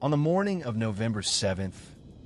On the morning of November 7th,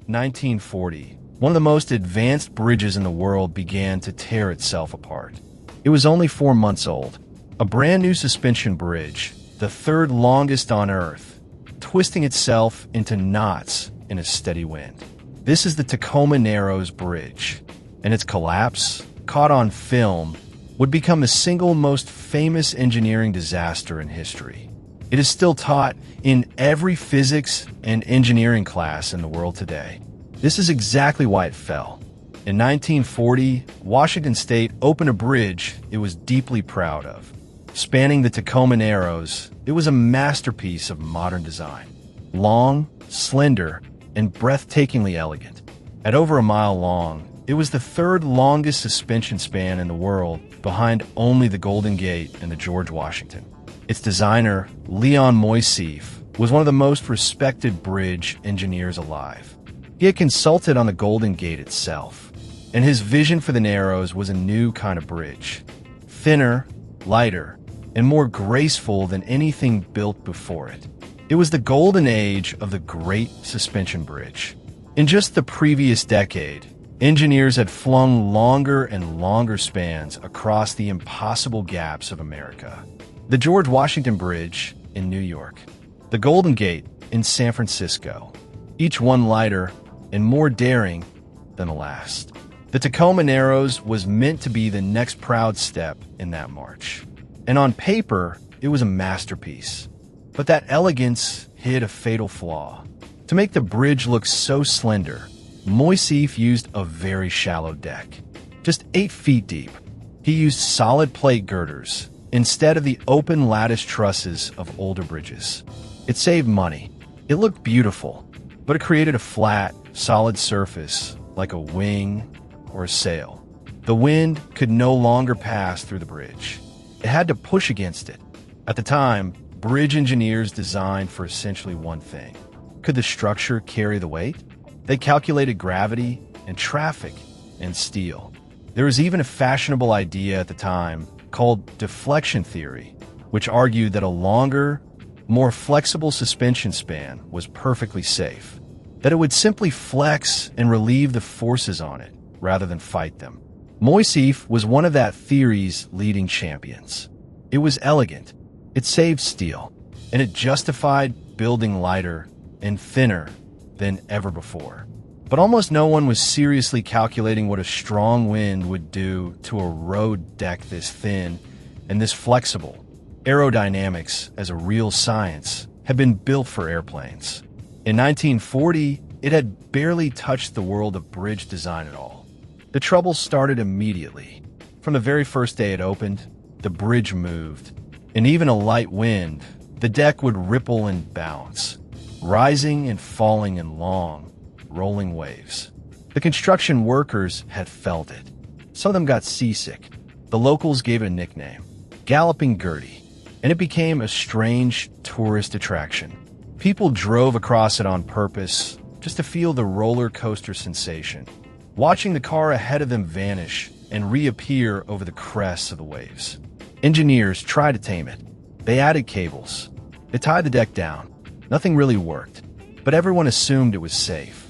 1940, one of the most advanced bridges in the world began to tear itself apart. It was only 4 months old. A brand new suspension bridge, the third longest on Earth, twisting itself into knots in a steady wind. This is the Tacoma Narrows Bridge, and its collapse, caught on film, would become the single most famous engineering disaster in history. It is still taught in every physics and engineering class in the world today. This is exactly why it fell. In 1940, Washington State opened a bridge it was deeply proud of. Spanning the Tacoma Narrows, it was a masterpiece of modern design. Long, slender, and breathtakingly elegant. At over a mile long, it was the third longest suspension span in the world, behind only the Golden Gate and the George Washington. Its designer, Leon Moisseiff, was one of the most respected bridge engineers alive. He had consulted on the Golden Gate itself, and his vision for the Narrows was a new kind of bridge. Thinner, lighter, and more graceful than anything built before it. It was the golden age of the Great Suspension Bridge. In just the previous decade, engineers had flung longer and longer spans across the impossible gaps of America. The George Washington Bridge in New York, the Golden Gate in San Francisco, each one lighter and more daring than the last. The Tacoma Narrows was meant to be the next proud step in that march. And on paper, it was a masterpiece. But that elegance hid a fatal flaw. To make the bridge look so slender, Moisseiff used a very shallow deck, just 8 feet deep. He used solid plate girders instead of the open lattice trusses of older bridges. It saved money. It looked beautiful, but it created a flat, solid surface like a wing or a sail. The wind could no longer pass through the bridge. It had to push against it. At the time, bridge engineers designed for essentially one thing. Could the structure carry the weight? They calculated gravity and traffic and steel. There was even a fashionable idea at the time called deflection theory, which argued that a longer, more flexible suspension span was perfectly safe, that it would simply flex and relieve the forces on it rather than fight them. Moisseiff was one of that theory's leading champions. It was elegant, it saved steel, and it justified building lighter and thinner than ever before. But almost no one was seriously calculating what a strong wind would do to a road deck this thin and this flexible. Aerodynamics, as a real science, had been built for airplanes. In 1940, it had barely touched the world of bridge design at all. The trouble started immediately. From the very first day it opened, the bridge moved. In even a light wind, the deck would ripple and bounce, rising and falling in long, rolling waves. The construction workers had felt it. Some of them got seasick. The locals gave it a nickname, Galloping Gertie, and it became a strange tourist attraction. People drove across it on purpose just to feel the roller coaster sensation, watching the car ahead of them vanish and reappear over the crests of the waves. Engineers tried to tame it. They added cables. They tied the deck down. Nothing really worked, but everyone assumed it was safe.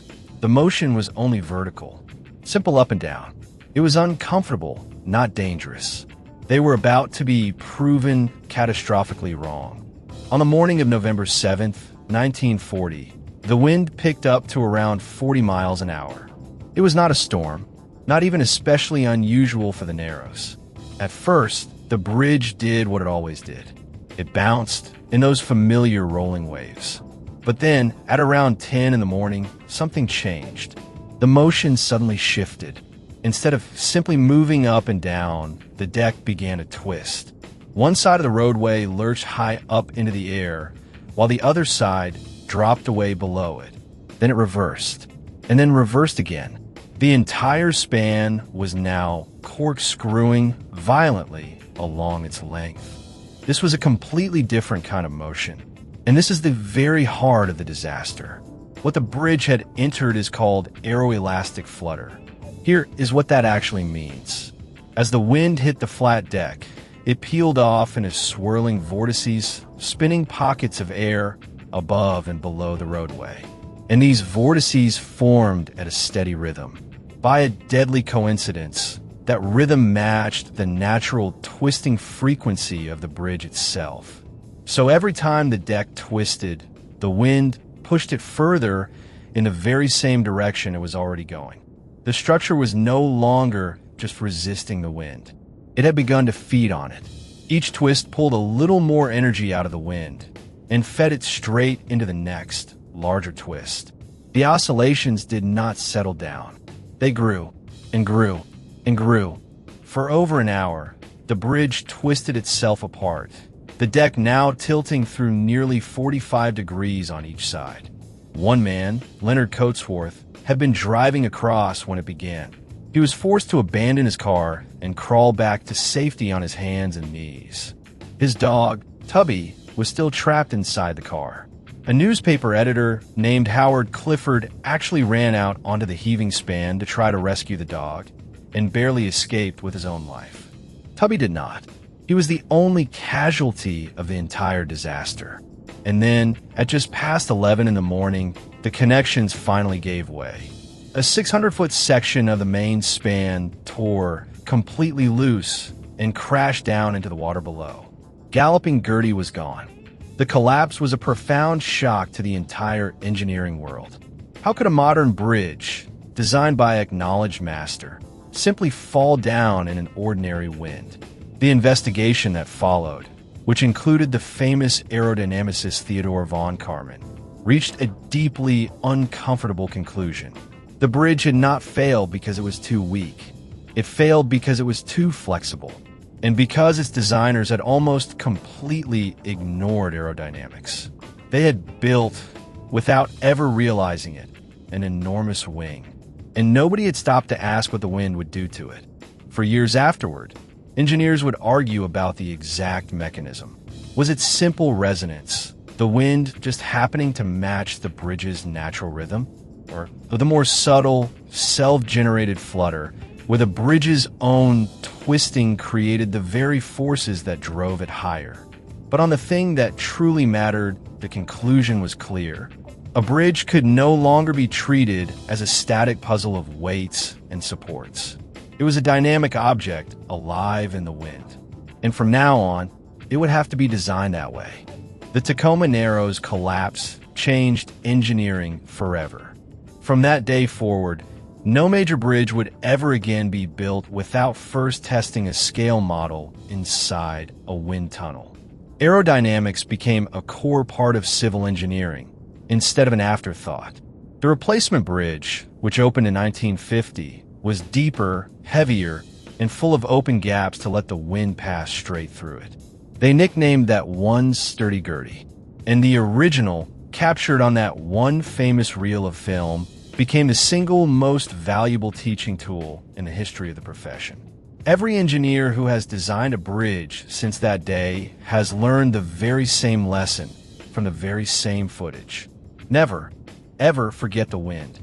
The motion was only vertical, simple up and down. It was uncomfortable, not dangerous. They were about to be proven catastrophically wrong. On the morning of November 7th, 1940, the wind picked up to around 40 miles an hour. It was not a storm, not even especially unusual for the Narrows. At first, the bridge did what it always did. It bounced in those familiar rolling waves. But then, at around 10 in the morning, something changed. The motion suddenly shifted. Instead of simply moving up and down, the deck began to twist. One side of the roadway lurched high up into the air, while the other side dropped away below it. Then it reversed, and then reversed again. The entire span was now corkscrewing violently along its length. This was a completely different kind of motion. And this is the very heart of the disaster. What the bridge had entered is called aeroelastic flutter. Here is what that actually means. As the wind hit the flat deck, it peeled off in its swirling vortices, spinning pockets of air above and below the roadway. And these vortices formed at a steady rhythm. By a deadly coincidence, that rhythm matched the natural twisting frequency of the bridge itself. So every time the deck twisted, the wind pushed it further in the very same direction it was already going. The structure was no longer just resisting the wind. It had begun to feed on it. Each twist pulled a little more energy out of the wind and fed it straight into the next, larger twist. The oscillations did not settle down. They grew and grew and grew. For over an hour, the bridge twisted itself apart, the deck now tilting through nearly 45 degrees on each side. One man, Leonard Coatsworth, had been driving across when it began. He was forced to abandon his car and crawl back to safety on his hands and knees. His dog, Tubby, was still trapped inside the car. A newspaper editor named Howard Clifford actually ran out onto the heaving span to try to rescue the dog and barely escaped with his own life. Tubby did not. He was the only casualty of the entire disaster. And then, at just past 11 in the morning, the connections finally gave way. A 600-foot section of the main span tore completely loose and crashed down into the water below. Galloping Gertie was gone. The collapse was a profound shock to the entire engineering world. How could a modern bridge, designed by an acknowledged master, simply fall down in an ordinary wind? The investigation that followed, which included the famous aerodynamicist Theodore von Karman, reached a deeply uncomfortable conclusion. The bridge had not failed because it was too weak. It failed because it was too flexible, and because its designers had almost completely ignored aerodynamics. They had built, without ever realizing it, an enormous wing, and nobody had stopped to ask what the wind would do to it. For years afterward, engineers would argue about the exact mechanism. Was it simple resonance, the wind just happening to match the bridge's natural rhythm? Or the more subtle, self-generated flutter, where the bridge's own twisting created the very forces that drove it higher? But on the thing that truly mattered, the conclusion was clear. A bridge could no longer be treated as a static puzzle of weights and supports. It was a dynamic object, alive in the wind. And from now on, it would have to be designed that way. The Tacoma Narrows collapse changed engineering forever. From that day forward, no major bridge would ever again be built without first testing a scale model inside a wind tunnel. Aerodynamics became a core part of civil engineering, instead of an afterthought. The replacement bridge, which opened in 1950, was deeper, heavier, and full of open gaps to let the wind pass straight through it. They nicknamed that one Sturdy Gertie, and the original, captured on that one famous reel of film, became the single most valuable teaching tool in the history of the profession. Every engineer who has designed a bridge since that day has learned the very same lesson from the very same footage. Never, ever forget the wind.